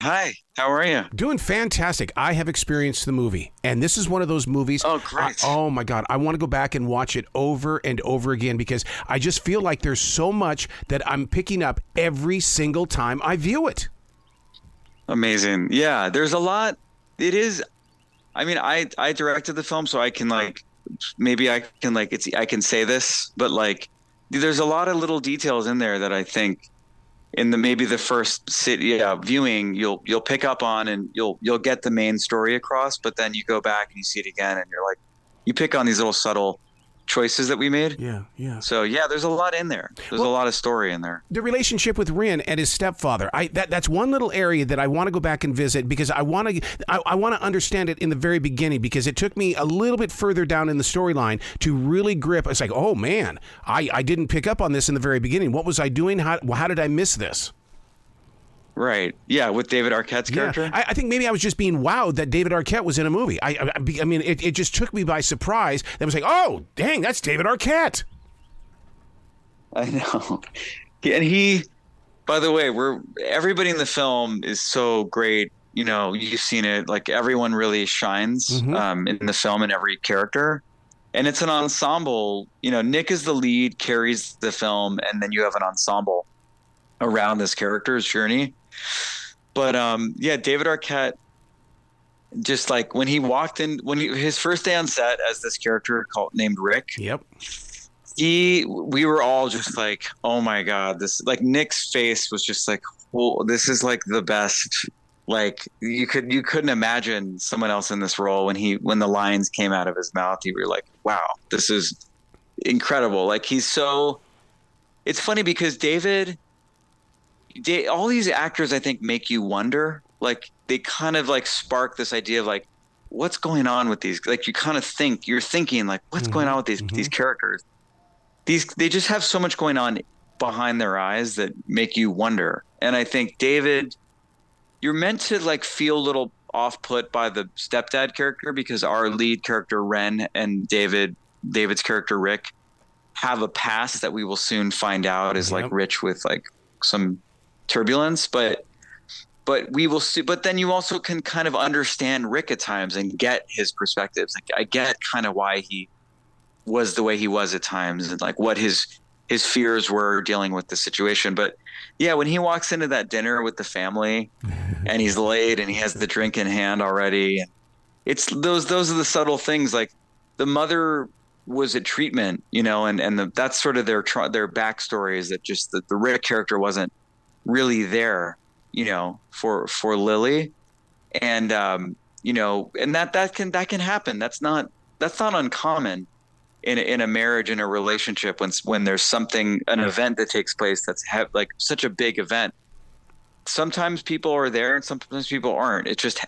Hi, how are you? Doing fantastic. I have experienced the movie, and this is one of those movies. Oh, great. Oh my God. I want to go back and watch it over and over again because I just feel like there's so much that I'm picking up every single time I view it. Amazing. Yeah, there's a lot. It is. I mean, I directed the film, so I can maybe I can I can say this, but there's a lot of little details in there that I think in maybe the first viewing you'll pick up on, and you'll get the main story across, but then you go back and you see it again and you're like, you pick on these little subtle choices that we made. Yeah. So yeah, there's a lot in there. There's a lot of story in there. The relationship with Renn and his stepfather. That's one little area that I want to go back and visit because I want to understand it in the very beginning, because it took me a little bit further down in the storyline to really grip. It's like, oh man, I didn't pick up on this in the very beginning. What was I doing? How did I miss this? Right. Yeah, with David Arquette's character. Yeah. I think maybe I was just being wowed that David Arquette was in a movie. I mean, it just took me by surprise. That was like, oh, dang, that's David Arquette. I know. And he, by the way, everybody in the film is so great. You know, you've seen it. Like, everyone really shines in the film, and every character. And it's an ensemble. You know, Nick is the lead, carries the film, and then you have an ensemble around this character's journey. But yeah, David Arquette, just like when he walked in, his first day on set as this character named Rick. Yep. We were all just like, oh my God, this, like, Nick's face was just like, oh, this is like the best. Like, you couldn't imagine someone else in this role. When the lines came out of his mouth, you were like, wow, this is incredible. Like, it's funny because all these actors, I think, make you wonder. Like, they kind of like spark this idea of like, what's going on with these? Like, you're thinking like, what's going on with these characters? They just have so much going on behind their eyes that make you wonder. And I think David, you're meant to like feel a little off put by the stepdad character, because our lead character Renn and David's character Rick have a past that we will soon find out is like rich with like some turbulence, but we will see. But then you also can kind of understand Rick at times and get his perspectives. Like, I get kind of why he was the way he was at times, and like what his fears were dealing with the situation. But yeah, when he walks into that dinner with the family and he's late and he has the drink in hand already, and it's those are the subtle things. Like, the mother was at treatment, you know, and that's sort of their backstory, is that just the Rick character wasn't really there, you know, for Lily, and you know, and that can happen. That's not uncommon in a marriage, in a relationship, when there's an event that takes place that's like such a big event. Sometimes people are there and sometimes people aren't. It's just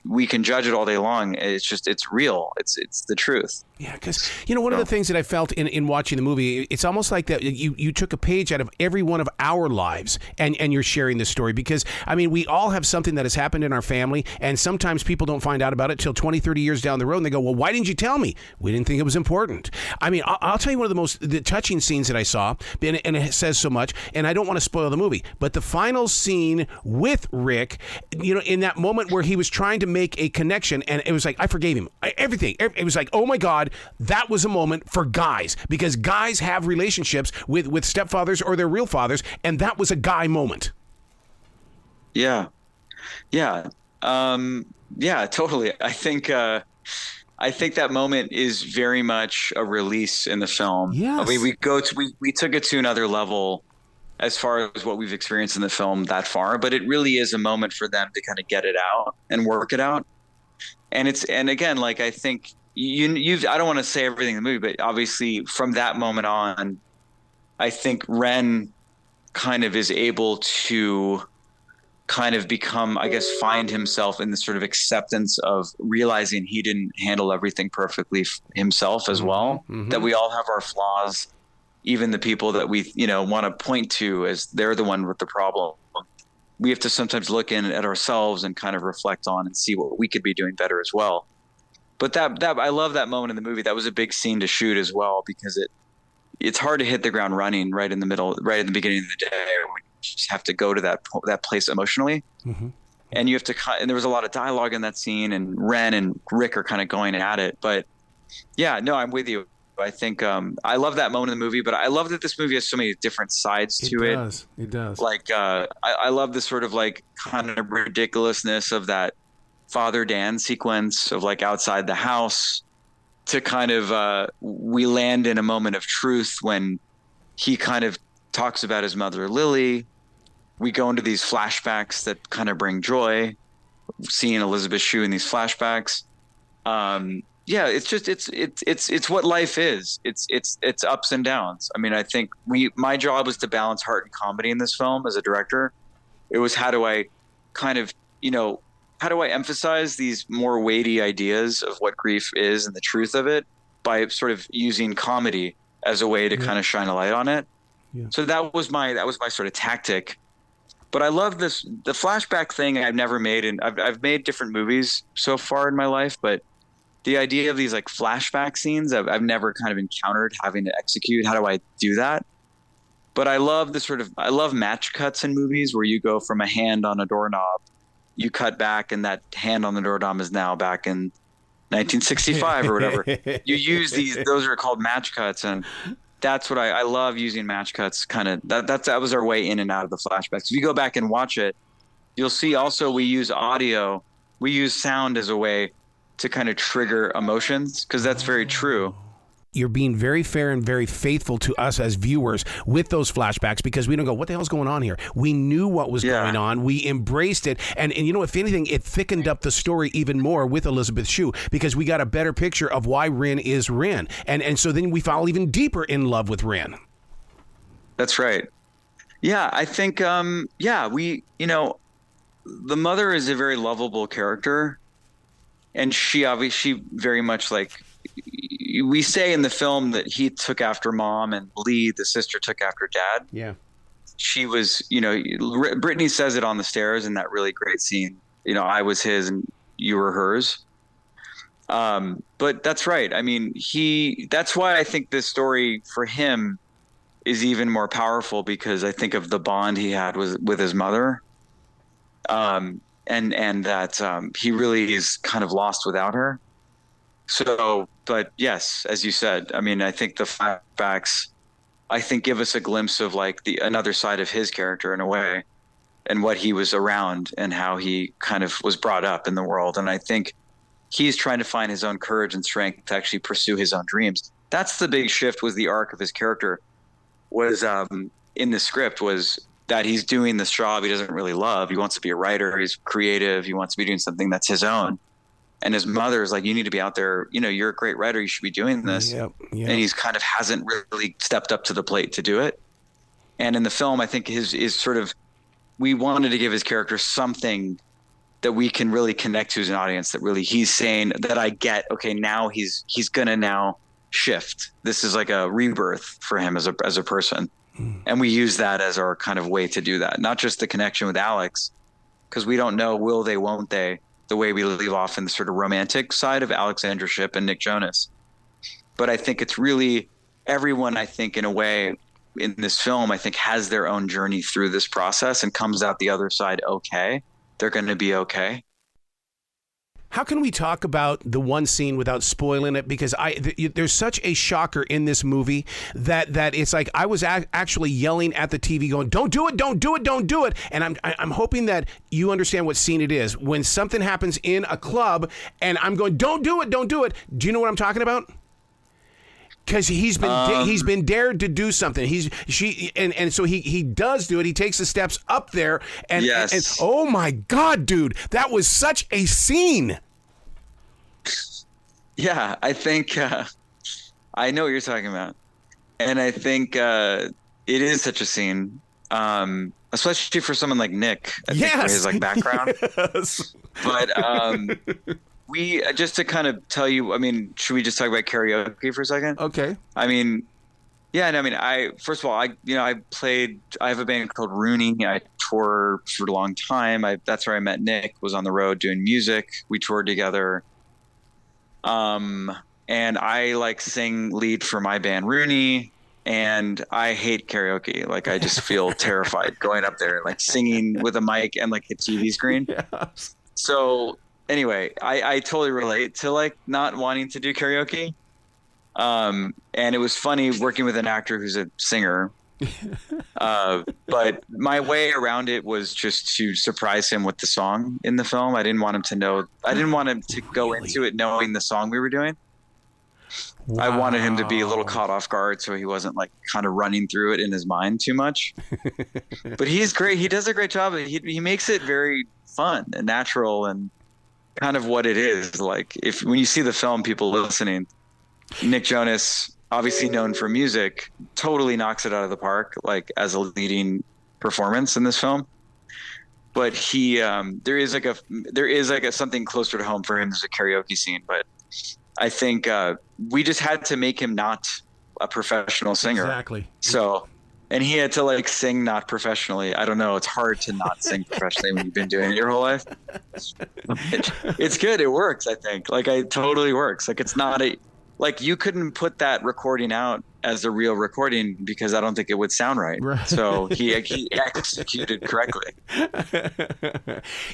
we can judge it all day long. It's real. It's the truth. Yeah, because, you know, one of the things that I felt in watching the movie, it's almost like that you took a page out of every one of our lives and you're sharing this story. Because, I mean, we all have something that has happened in our family, and sometimes people don't find out about it till 20, 30 years down the road, and they go, well, why didn't you tell me? We didn't think it was important. I mean, I'll tell you one of the touching scenes that I saw, and it says so much, and I don't want to spoil the movie, but the final scene with Rick, you know, in that moment where he was trying to make a connection, and it was like, I forgave him. Everything. It was like, oh my God, that was a moment for guys, because guys have relationships with stepfathers or their real fathers, and that was a guy moment. Yeah, totally. I think that moment is very much a release in the film. Yes. We took it to another level as far as what we've experienced in the film that far, but it really is a moment for them to kind of get it out and work it out. And again, like, I think I don't want to say everything in the movie, but obviously from that moment on, I think Renn kind of is able to kind of become, I guess, find himself in this sort of acceptance of realizing he didn't handle everything perfectly himself as well, that we all have our flaws, even the people that we, you know, want to point to as they're the one with the problem. We have to sometimes look in at ourselves and kind of reflect on and see what we could be doing better as well. But that I love that moment in the movie. That was a big scene to shoot as well, because it's hard to hit the ground running right in the beginning of the day. When you just have to go to that place emotionally. and you have to and there was a lot of dialogue in that scene, and Renn and Rick are kind of going at it. But yeah, no, I'm with you. I think I love that moment in the movie, but I love that this movie has so many different sides to it. It does. Like I love the sort of like kind of ridiculousness of that Father Dan sequence of like outside the house, to kind of we land in a moment of truth when he kind of talks about his mother Lily. We go into these flashbacks that kind of bring joy, seeing Elisabeth Shue in these flashbacks. Yeah, it's just it's what life is. It's ups and downs. I mean, I think my job was to balance heart and comedy in this film as a director. It was how do I kind of, how do I emphasize these more weighty ideas of what grief is and the truth of it by sort of using comedy as a way to kind of shine a light on it. Yeah. So that was my sort of tactic. But I love the flashback thing I've never made, and I've made different movies so far in my life, but the idea of these like flashback scenes I've never kind of encountered having to execute. How do I do that? But I love I love match cuts in movies where you go from a hand on a doorknob, you cut back, and that hand on the doorknob is now back in 1965 or whatever. You use those are called match cuts, and that's what I love using match cuts. Kind of that was our way in and out of the flashbacks. If you go back and watch it, you'll see also we use audio, we use sound as a way to kind of trigger emotions, because that's very true. You're being very fair and very faithful to us as viewers with those flashbacks, because we don't go, what the hell's going on here? We knew what was going on. We embraced it. And if anything, it thickened up the story even more with Elisabeth Shue, because we got a better picture of why Renn is Renn. And so then we fall even deeper in love with Renn. That's right. Yeah, I think, the mother is a very lovable character. And she very much, like, we say in the film that he took after mom and Leigh, the sister, took after dad. Yeah. She was, Brittany says it on the stairs in that really great scene. I was his and you were hers. But that's right. I mean, that's why I think this story for him is even more powerful, because I think of the bond he had with his mother. And that he really is kind of lost without her. So, but yes, as you said, I mean, I think the flashbacks, give us a glimpse of like another side of his character in a way, and what he was around and how he kind of was brought up in the world. And I think he's trying to find his own courage and strength to actually pursue his own dreams. That's the big shift, was the arc of his character was in the script, was that he's doing this job he doesn't really love. He wants to be a writer. He's creative. He wants to be doing something that's his own. And his mother is like, you need to be out there. You're a great writer. You should be doing this. Yep. And he's kind of hasn't really stepped up to the plate to do it. And in the film, I think is sort of, we wanted to give his character something that we can really connect to as an audience, that really he's saying that I get, okay, now he's going to now shift. This is like a rebirth for him as a person. And we use that as our kind of way to do that. Not just the connection with Alex, because we don't know, will they, won't they, the way we leave off in the sort of romantic side of Alexandra Shipp and Nick Jonas. But I think it's really everyone, I think, in a way in this film, I think has their own journey through this process and comes out the other side okay. They're going to be okay. How can we talk about the one scene without spoiling it? Because there's such a shocker in this movie that it's like I was actually yelling at the TV going, don't do it, don't do it, don't do it. And I'm hoping that you understand what scene it is. When something happens in a club and I'm going, don't do it, don't do it. Do you know what I'm talking about? Because he's been dared to do something. So he does do it. He takes the steps up there, and oh my God, dude, that was such a scene. Yeah, I think I know what you're talking about, and I think it is such a scene, especially for someone like Nick. I think for his like background. Yes. But we just to kind of tell you, I mean, should we just talk about karaoke for a second? Okay. I mean, yeah, and I mean, first of all, I have a band called Rooney. I toured for a long time. That's where I met Nick, was on the road doing music. We toured together. And I like sing lead for my band Rooney. and I hate karaoke. Like I just feel terrified going up there, like singing with a mic and like a TV screen. Yes. So anyway, I totally relate to like not wanting to do karaoke. And it was funny working with an actor who's a singer. But my way around it was just to surprise him with the song in the film. I didn't want him to know. I didn't want him to go into it knowing the song we were doing. Wow. I wanted him to be a little caught off guard, so he wasn't like kind of running through it in his mind too much. But he's great. He does a great job. He makes it very fun and natural and kind of what it is. Like when you see the film, people listening, Nick Jonas, obviously known for music, totally knocks it out of the park, like as a leading performance in this film. But he, there is like a something closer to home for him as a karaoke scene. But I think we just had to make him not a professional singer. Exactly. So, and he had to like sing not professionally. I don't know. It's hard to not sing professionally when you've been doing it your whole life. It's good. It works. I think like it totally works. Like it's not like you couldn't put that recording out as a real recording because I don't think it would sound right. So he executed correctly.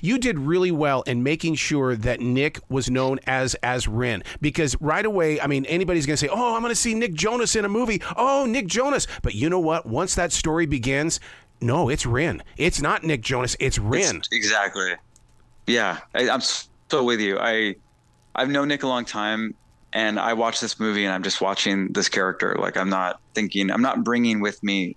You did really well in making sure that Nick was known as Renn, because right away, I mean, anybody's going to say, oh, I'm going to see Nick Jonas in a movie. Oh, Nick Jonas. But you know what? Once that story begins, no, it's Renn. It's not Nick Jonas. It's Renn. Exactly. Yeah, I'm so with you. I've known Nick a long time. And I watch this movie and I'm just watching this character. Like I'm not bringing with me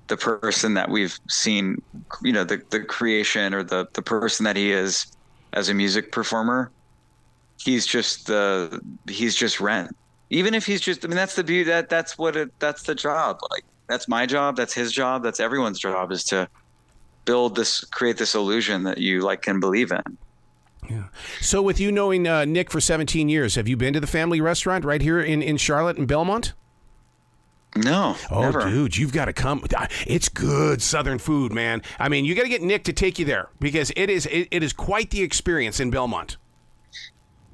the person that we've seen, you know, the creation or the person that he is as a music performer. He's just Renn. Even if he's just, I mean, that's the beauty, that's the job. Like that's my job. That's his job. That's everyone's job, is to create this illusion that you like can believe in. Yeah. So with you knowing Nick for 17 years, have you been to the family restaurant right here in Charlotte and Belmont? No. Oh, never. Dude, you've got to come. It's good Southern food, man. I mean, you got to get Nick to take you there because it is quite the experience in Belmont.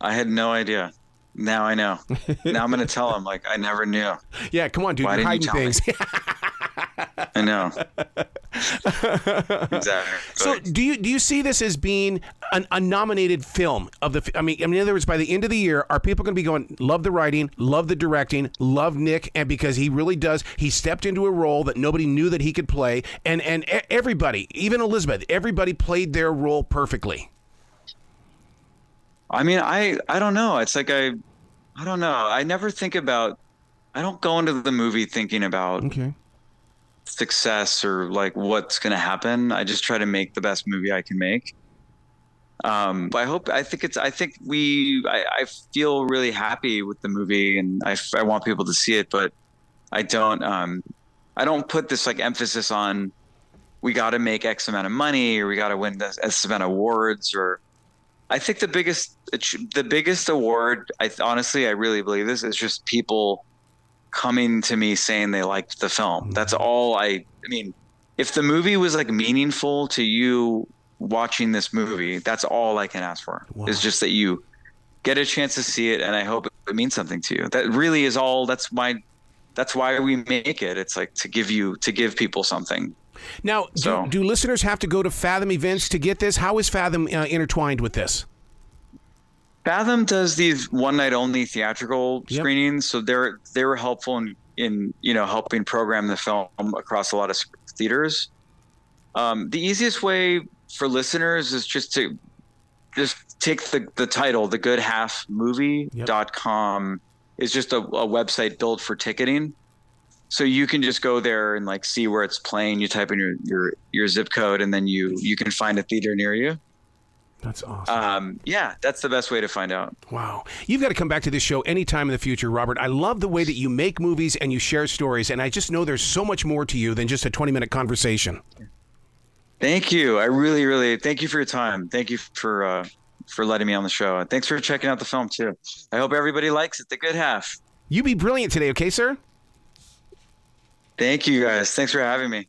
I had no idea. Now I know. Now I'm going to tell him, like, I never knew. Yeah, come on, dude. You're hiding things. I know. Exactly. So do you see this as being a nominated film of the, I mean, in other words, by the end of the year, are people going to be going, love the writing, love the directing, love Nick, and because he really does, he stepped into a role that nobody knew that he could play, and everybody, even Elisabeth, everybody played their role perfectly. I mean, I don't know. It's like I don't know. I don't go into the movie thinking about success or like what's going to happen. I just try to make the best movie I can make. But I feel really happy with the movie, and I want people to see it, but I don't put this like emphasis on we got to make X amount of money or we got to win this X amount of awards. Or I think the biggest award, honestly, I really believe this, is just people coming to me saying they liked the film. That's all. I mean, if the movie was like meaningful to you watching this movie, that's all I can ask for. Wow. Is just that you get a chance to see it, and I hope it means something to you. That really is all. That's why we make it. It's like to give people something. Now, do listeners have to go to Fathom Events to get this? How is Fathom intertwined with this? Fathom does these one night only theatrical screenings, so they were helpful in helping program the film across a lot of theaters. The easiest way for listeners is just take the title, thegoodhalfmovie.com is just a website built for ticketing. So you can just go there and like see where it's playing. You type in your zip code, and then you can find a theater near you. That's awesome. Yeah, that's the best way to find out. Wow. You've got to come back to this show anytime in the future, Robert. I love the way that you make movies and you share stories, and I just know there's so much more to you than just a 20-minute conversation. Thank you. I really, really thank you for your time. Thank you for letting me on the show. And thanks for checking out the film, too. I hope everybody likes it. The Good Half. You be brilliant today, okay, sir? Thank you, guys. Thanks for having me.